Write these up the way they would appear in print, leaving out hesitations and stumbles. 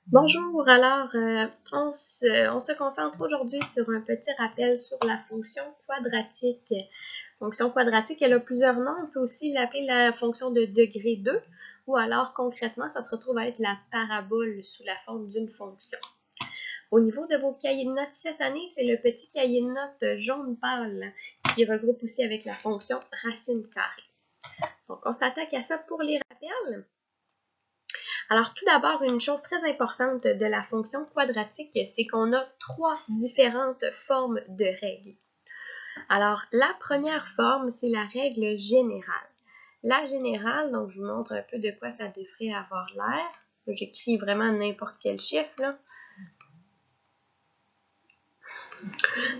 Bonjour, alors on se concentre aujourd'hui sur un petit rappel sur la fonction quadratique. Fonction quadratique, elle a plusieurs noms, on peut aussi l'appeler la fonction de degré 2, ou alors concrètement, ça se retrouve à être la parabole sous la forme d'une fonction. Au niveau de vos cahiers de notes cette année, c'est le petit cahier de notes jaune pâle qui regroupe aussi avec la fonction racine carrée. Donc on s'attaque à ça pour les rappels. Alors, tout d'abord, une chose très importante de la fonction quadratique, c'est qu'on a trois différentes formes de règles. Alors, la première forme, c'est la règle générale. La générale, donc je vous montre un peu de quoi ça devrait avoir l'air. J'écris vraiment n'importe quel chiffre, là.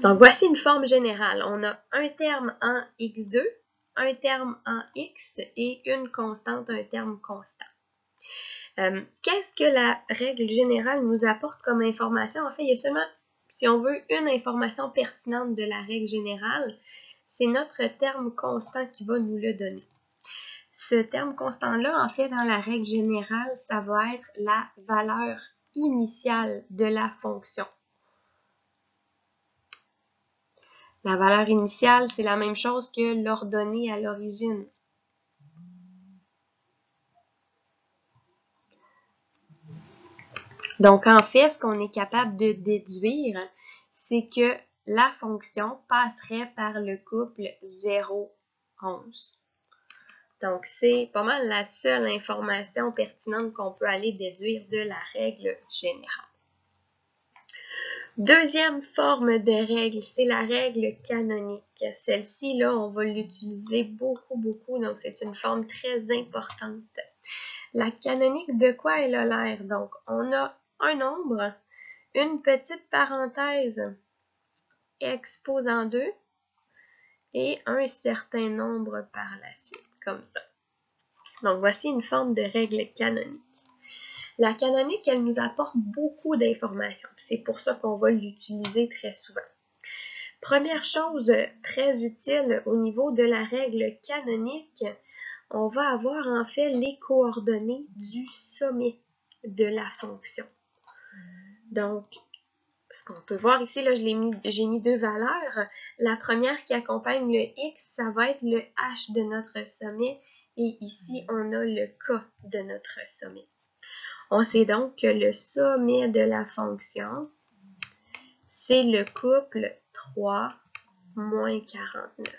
Donc, voici une forme générale. On a un terme en x2, un terme en x et une constante, un terme constant. Qu'est-ce que la règle générale nous apporte comme information? En fait, il y a seulement, si on veut, une information pertinente de la règle générale. C'est notre terme constant qui va nous le donner. Ce terme constant-là, en fait, dans la règle générale, ça va être la valeur initiale de la fonction. La valeur initiale, c'est la même chose que l'ordonnée à l'origine. Donc, en fait, ce qu'on est capable de déduire, c'est que la fonction passerait par le couple 0,11. Donc, c'est pas mal la seule information pertinente qu'on peut aller déduire de la règle générale. Deuxième forme de règle, c'est la règle canonique. Celle-ci, là, on va l'utiliser beaucoup, donc c'est une forme très importante. La canonique, de quoi elle a l'air? Donc, on a un nombre, une petite parenthèse exposant 2 et un certain nombre par la suite, comme ça. Donc, voici une forme de règle canonique. La canonique, elle nous apporte beaucoup d'informations. C'est pour ça qu'on va l'utiliser très souvent. Première chose très utile au niveau de la règle canonique, on va avoir en fait les coordonnées du sommet de la fonction. Donc, ce qu'on peut voir ici, là, j'ai mis deux valeurs. La première qui accompagne le x, ça va être le h de notre sommet. Et ici, on a le k de notre sommet. On sait donc que le sommet de la fonction, c'est le couple 3 moins 49.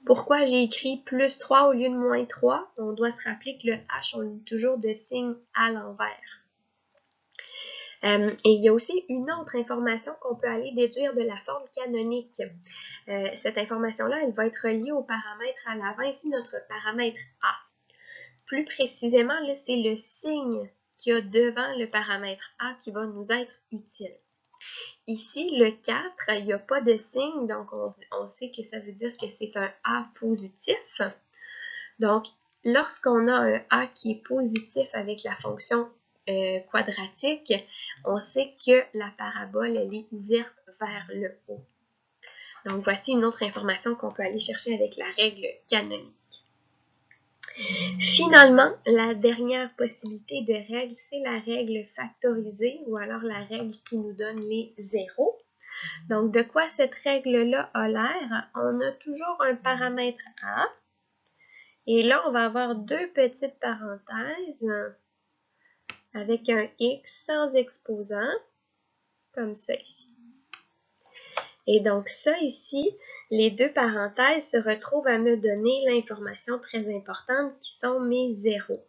Pourquoi j'ai écrit plus 3 au lieu de moins 3? On doit se rappeler que le h, on lit toujours de signe à l'envers. Et il y a aussi une autre information qu'on peut aller déduire de la forme canonique. Cette information-là, elle va être reliée au paramètre à l'avant, ici notre paramètre A. Plus précisément, c'est le signe qu'il y a devant le paramètre A qui va nous être utile. Ici, le 4, il n'y a pas de signe, donc on sait que ça veut dire que c'est un A positif. Donc, lorsqu'on a un A qui est positif avec la fonction quadratique, on sait que la parabole, elle est ouverte vers le haut. Donc, voici une autre information qu'on peut aller chercher avec la règle canonique. Finalement, la dernière possibilité de règle, c'est la règle factorisée ou alors la règle qui nous donne les zéros. Donc, de quoi cette règle-là a l'air? On a toujours un paramètre A. Et là, on va avoir deux petites parenthèses avec un x sans exposant, comme ça ici. Et donc ça ici, les deux parenthèses se retrouvent à me donner l'information très importante qui sont mes zéros.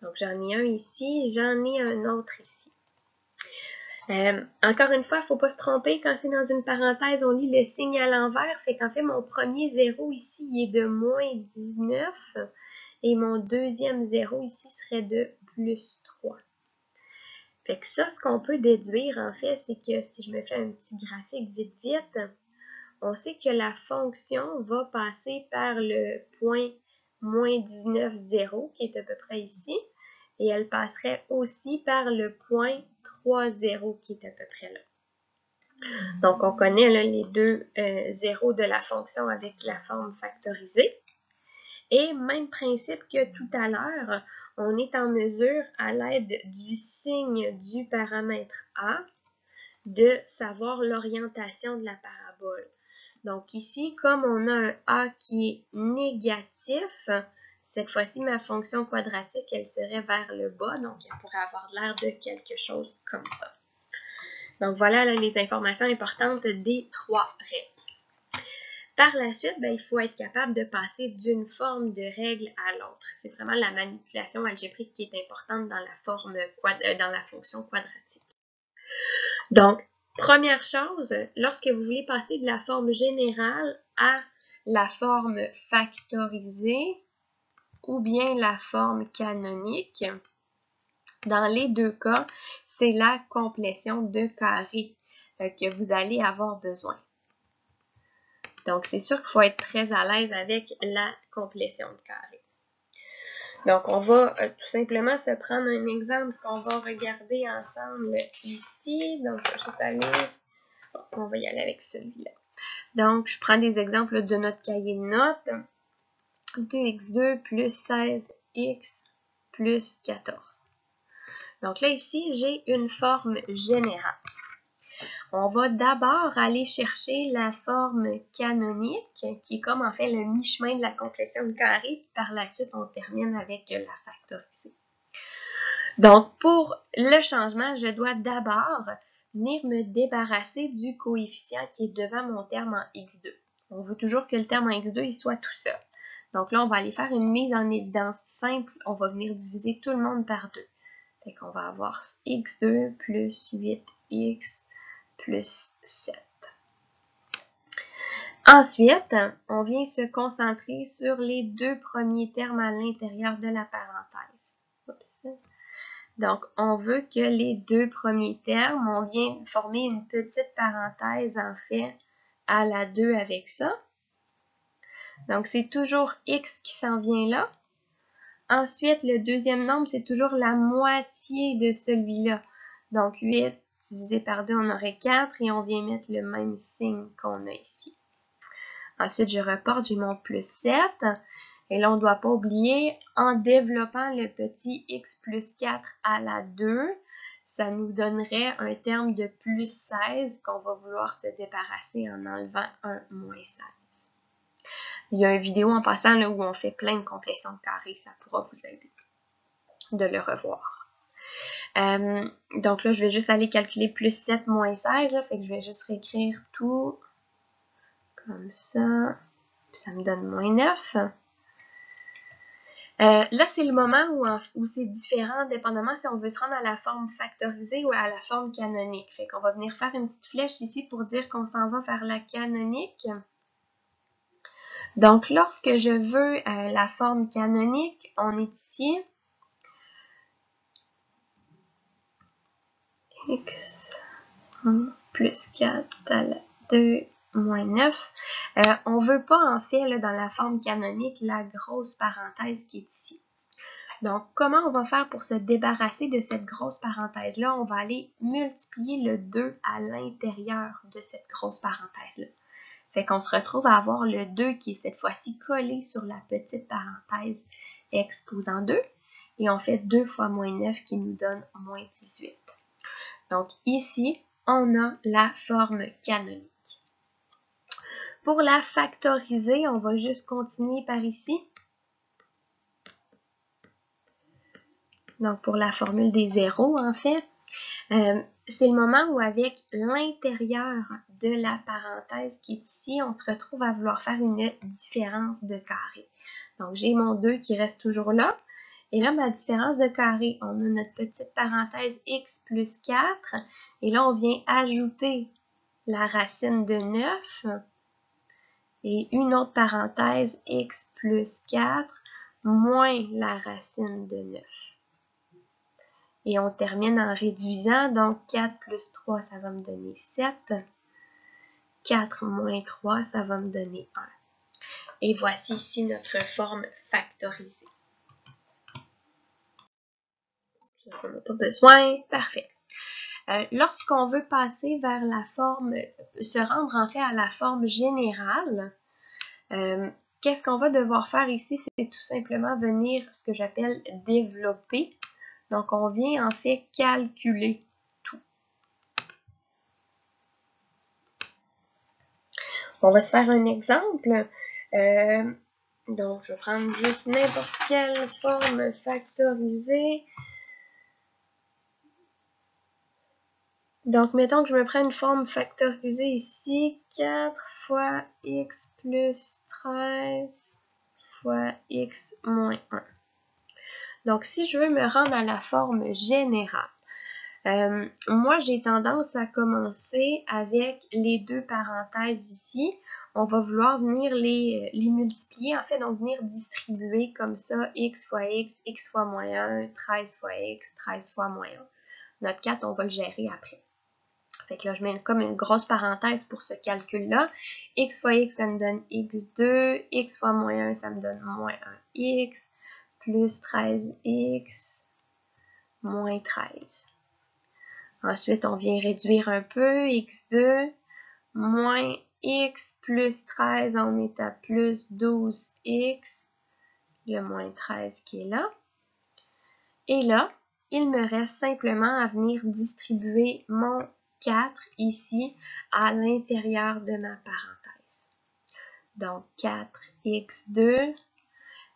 Donc j'en ai un ici, j'en ai un autre ici. Encore une fois, il ne faut pas se tromper, quand c'est dans une parenthèse, on lit le signe à l'envers, fait qu'en fait mon premier zéro ici il est de moins 19 et mon deuxième zéro ici serait de plus 3. Fait que ça, ce qu'on peut déduire, en fait, c'est que si je me fais un petit graphique vite, on sait que la fonction va passer par le point moins 19, 0, qui est à peu près ici, et elle passerait aussi par le point 3, 0, qui est à peu près là. Donc, on connaît là, les deux zéros de la fonction avec la forme factorisée. Et même principe que tout à l'heure, on est en mesure, à l'aide du signe du paramètre A, de savoir l'orientation de la parabole. Donc ici, comme on a un A qui est négatif, cette fois-ci, ma fonction quadratique, elle serait vers le bas, donc elle pourrait avoir l'air de quelque chose comme ça. Donc voilà là, les informations importantes des trois règles. Par la suite, il faut être capable de passer d'une forme de règle à l'autre. C'est vraiment la manipulation algébrique qui est importante dans dans la fonction quadratique. Donc, première chose, lorsque vous voulez passer de la forme générale à la forme factorisée ou bien la forme canonique, dans les deux cas, c'est la complétion de carré que vous allez avoir besoin. Donc, c'est sûr qu'il faut être très à l'aise avec la complétion de carré. Donc, on va tout simplement se prendre un exemple qu'on va regarder ensemble ici. Donc, je vais juste aller... On va y aller avec celui-là. Donc, je prends des exemples de notre cahier de notes. 2x2 plus 16x plus 14. Donc là, ici, j'ai une forme générale. On va d'abord aller chercher la forme canonique, qui est comme en fait le mi-chemin de la complétion de carré. Par la suite, on termine avec la factorisée. Donc, pour le changement, je dois d'abord venir me débarrasser du coefficient qui est devant mon terme en x2. On veut toujours que le terme en x2 il soit tout seul. Donc là, on va aller faire une mise en évidence simple. On va venir diviser tout le monde par 2. Fait qu'on va avoir x2 plus 8x plus 7. Ensuite, on vient se concentrer sur les deux premiers termes à l'intérieur de la parenthèse. Oups. Donc, on veut que les deux premiers termes, on vient former une petite parenthèse, en fait, à la 2 avec ça. Donc, c'est toujours x qui s'en vient là. Ensuite, le deuxième nombre, c'est toujours la moitié de celui-là. Donc, 8 divisé par 2, on aurait 4 et on vient mettre le même signe qu'on a ici. Ensuite, je reporte, j'ai mon plus 7. Et là, on ne doit pas oublier, en développant le petit x plus 4 à la 2, ça nous donnerait un terme de plus 16 qu'on va vouloir se débarrasser en enlevant un moins 16. Il y a une vidéo en passant là, où on fait plein de complétions de carré, ça pourra vous aider de le revoir. Donc là, je vais juste aller calculer plus 7 moins 16, là, fait que je vais juste réécrire tout comme ça, puis ça me donne moins 9. Là, c'est le moment où c'est différent, dépendamment si on veut se rendre à la forme factorisée ou à la forme canonique. Fait qu'on va venir faire une petite flèche ici pour dire qu'on s'en va vers la canonique. Donc, lorsque je veux la forme canonique, on est ici. X plus 4 à la 2 moins 9. On ne veut pas, en fait, là, dans la forme canonique, la grosse parenthèse qui est ici. Donc, comment on va faire pour se débarrasser de cette grosse parenthèse-là? On va aller multiplier le 2 à l'intérieur de cette grosse parenthèse-là. Fait qu'on se retrouve à avoir le 2 qui est cette fois-ci collé sur la petite parenthèse exposant 2. Et on fait 2 fois moins 9 qui nous donne moins 18. Donc, ici, on a la forme canonique. Pour la factoriser, on va juste continuer par ici. Donc, pour la formule des zéros, en fait, c'est le moment où avec l'intérieur de la parenthèse qui est ici, on se retrouve à vouloir faire une différence de carré. Donc, j'ai mon 2 qui reste toujours là. Et là, ma différence de carré, on a notre petite parenthèse x plus 4. Et là, on vient ajouter la racine de 9. Et une autre parenthèse, x plus 4 moins la racine de 9. Et on termine en réduisant, donc 4 plus 3, ça va me donner 7. 4 moins 3, ça va me donner 1. Et voici ici notre forme factorisée. On n'a pas besoin, parfait. Lorsqu'on veut passer vers la forme, se rendre en fait à la forme générale, qu'est-ce qu'on va devoir faire ici? C'est tout simplement venir ce que j'appelle développer. Donc, on vient en fait calculer tout. On va se faire un exemple. Donc, je vais prendre juste n'importe quelle forme factorisée. Donc, mettons que je me prends une forme factorisée ici. 4 fois x plus 13 fois x moins 1. Donc, si je veux me rendre à la forme générale, moi, j'ai tendance à commencer avec les deux parenthèses ici. On va vouloir venir les multiplier, en fait, donc venir distribuer comme ça, x fois x fois moins 1, 13 fois x, 13 fois moins 1. Notre 4, on va le gérer après. Fait que là, je mets comme une grosse parenthèse pour ce calcul-là. X fois x, ça me donne x2. X fois moins 1, ça me donne moins 1x. Plus 13x, moins 13. Ensuite, on vient réduire un peu. X2, moins x plus 13, on est à plus 12x. Le moins 13 qui est là. Et là, il me reste simplement à venir distribuer mon 4 ici à l'intérieur de ma parenthèse. Donc 4x2,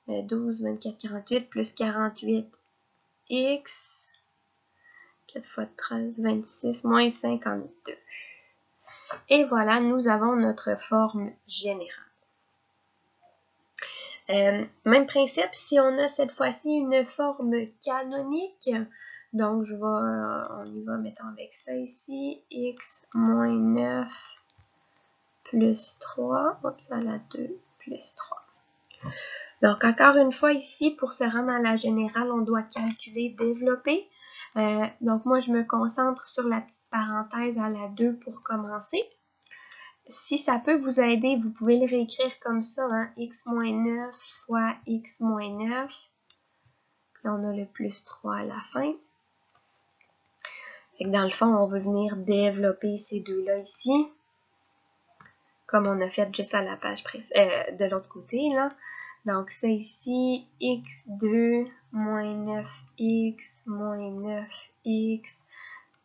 12, 24, 48 plus 48x, 4 fois 13, 26, moins 52. Et voilà, nous avons notre forme générale. Même principe, si on a cette fois-ci une forme canonique, donc on y va, mettons avec ça ici, x moins 9 plus 3, oups, à la 2 plus 3. Donc encore une fois ici, pour se rendre à la générale, on doit calculer, développer. Donc moi, je me concentre sur la petite parenthèse à la 2 pour commencer. Si ça peut vous aider, vous pouvez le réécrire comme ça, hein, x moins 9 fois x moins 9. Là, on a le plus 3 à la fin. Fait que dans le fond, on veut venir développer ces deux-là ici, comme on a fait juste à la page de l'autre côté, là. Donc, ça ici, x2 moins 9x moins 9x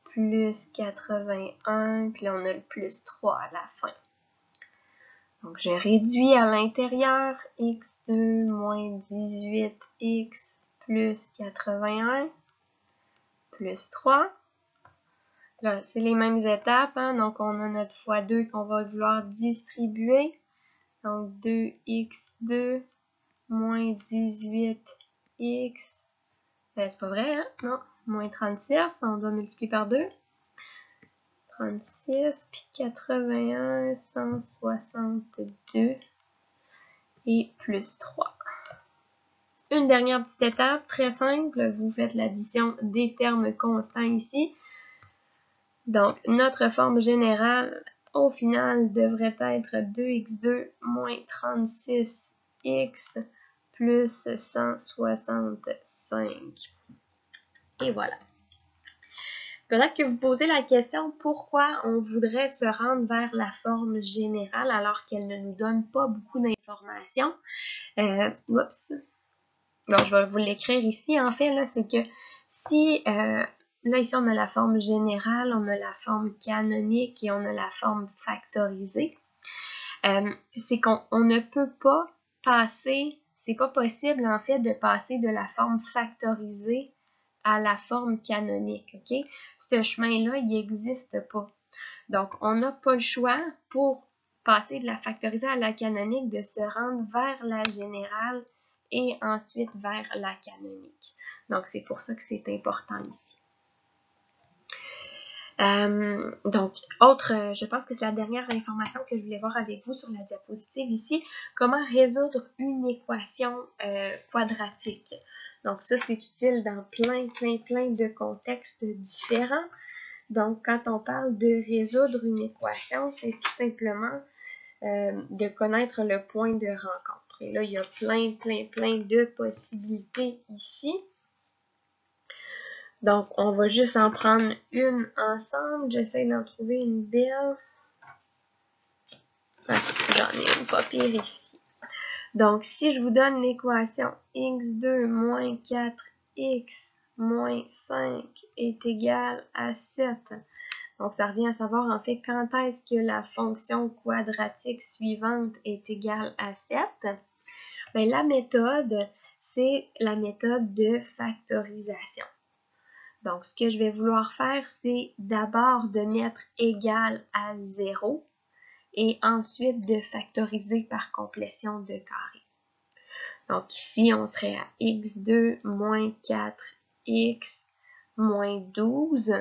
plus 81, puis là, on a le plus 3 à la fin. Donc, je réduis à l'intérieur x2 moins 18x plus 81 plus 3. Là, c'est les mêmes étapes, hein? Donc, on a notre fois 2 qu'on va vouloir distribuer. Donc, 2x2 moins 18x. C'est pas vrai, hein? Non, moins 36, on doit multiplier par 2. 36, puis 81, 162 et plus 3. Une dernière petite étape, très simple, vous faites l'addition des termes constants ici. Donc, notre forme générale, au final, devrait être 2x2 moins 36x plus 165. Et voilà. Peut-être que vous posez la question pourquoi on voudrait se rendre vers la forme générale alors qu'elle ne nous donne pas beaucoup d'informations. Oups. Bon, je vais vous l'écrire ici. En fait, là, c'est que si, là, ici, on a la forme générale, on a la forme canonique et on a la forme factorisée. C'est qu'on ne peut pas passer, c'est pas possible, en fait, de passer de la forme factorisée à la forme canonique, ok? Ce chemin-là, il n'existe pas. Donc, on n'a pas le choix pour passer de la factorisée à la canonique de se rendre vers la générale et ensuite vers la canonique. Donc, c'est pour ça que c'est important ici. Donc, je pense que c'est la dernière information que je voulais voir avec vous sur la diapositive ici. Comment résoudre une équation quadratique. Donc, ça, c'est utile dans plein de contextes différents. Donc, quand on parle de résoudre une équation, c'est tout simplement de connaître le point de rencontre. Et là, il y a plein de possibilités ici. Donc, on va juste en prendre une ensemble. J'essaie d'en trouver une belle. J'en ai une pas pire ici. Donc, si je vous donne l'équation x2 moins 4x moins 5 est égal à 7, donc ça revient à savoir en fait quand est-ce que la fonction quadratique suivante est égale à 7, bien, la méthode, c'est la méthode de factorisation. Donc, ce que je vais vouloir faire, c'est d'abord de mettre égal à 0 et ensuite de factoriser par complétion de carré. Donc ici, on serait à x2 moins 4x moins 12.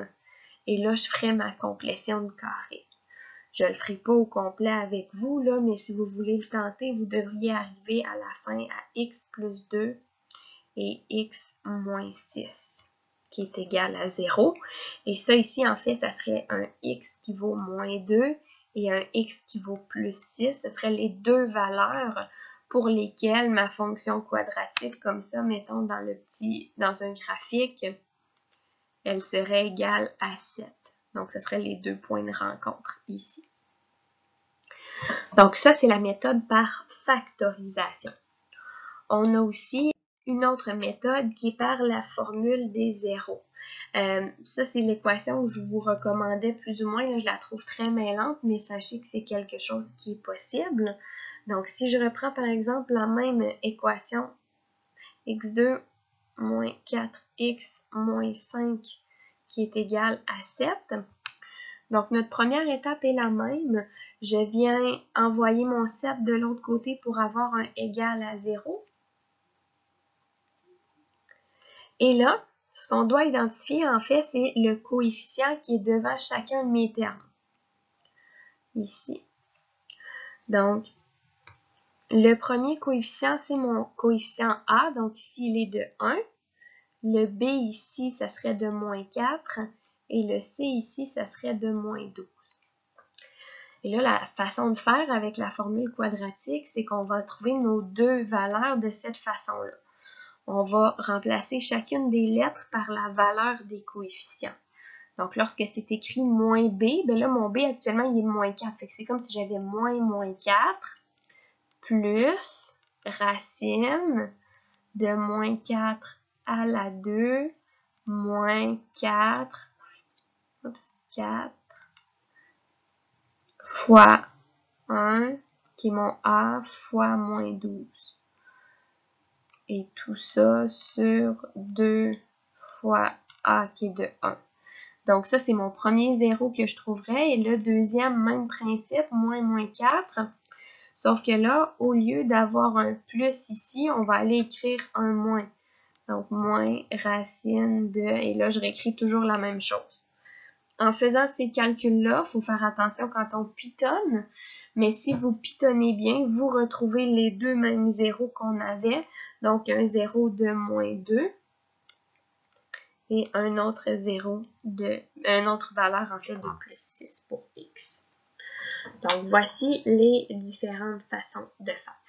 Et là, je ferai ma complétion de carré. Je ne le ferai pas au complet avec vous, là, mais si vous voulez le tenter, vous devriez arriver à la fin à x plus 2 et x moins 6, qui est égal à 0. Et ça ici, en fait, ça serait un x qui vaut moins 2 et un x qui vaut plus 6. Ce seraient les deux valeurs pour lesquelles ma fonction quadratique, comme ça, mettons dans un graphique, elle serait égale à 7. Donc, ce serait les deux points de rencontre ici. Donc, ça, c'est la méthode par factorisation. On a aussi une autre méthode qui est par la formule des zéros. Ça, c'est l'équation que je vous recommandais plus ou moins. Là, je la trouve très mêlante, mais sachez que c'est quelque chose qui est possible. Donc, si je reprends par exemple la même équation, x2 moins 4x moins 5 qui est égal à 7. Donc, notre première étape est la même. Je viens envoyer mon 7 de l'autre côté pour avoir un égal à 0. Et là, ce qu'on doit identifier, en fait, c'est le coefficient qui est devant chacun de mes termes. Ici. Donc, le premier coefficient, c'est mon coefficient A. Donc, ici, il est de 1. Le B, ici, ça serait de moins 4. Et le C, ici, ça serait de moins 12. Et là, la façon de faire avec la formule quadratique, c'est qu'on va trouver nos deux valeurs de cette façon-là. On va remplacer chacune des lettres par la valeur des coefficients. Donc, lorsque c'est écrit moins B, bien là, mon B, actuellement, il est de moins 4. Fait que c'est comme si j'avais moins 4 plus racine de moins 4 à la 2 moins 4 fois 1 qui est mon A fois moins 12. Et tout ça sur 2 fois A qui est de 1. Donc ça, c'est mon premier 0 que je trouverais. Et le deuxième, même principe, moins 4. Sauf que là, au lieu d'avoir un plus ici, on va aller écrire un moins. Donc, moins racine de... Et là, je réécris toujours la même chose. En faisant ces calculs-là, il faut faire attention quand on pitonne. Mais si vous pitonnez bien, vous retrouvez les deux mêmes zéros qu'on avait. Donc, un 0 de moins 2 et un autre valeur en fait de plus 6 pour x. Donc, voici les différentes façons de faire.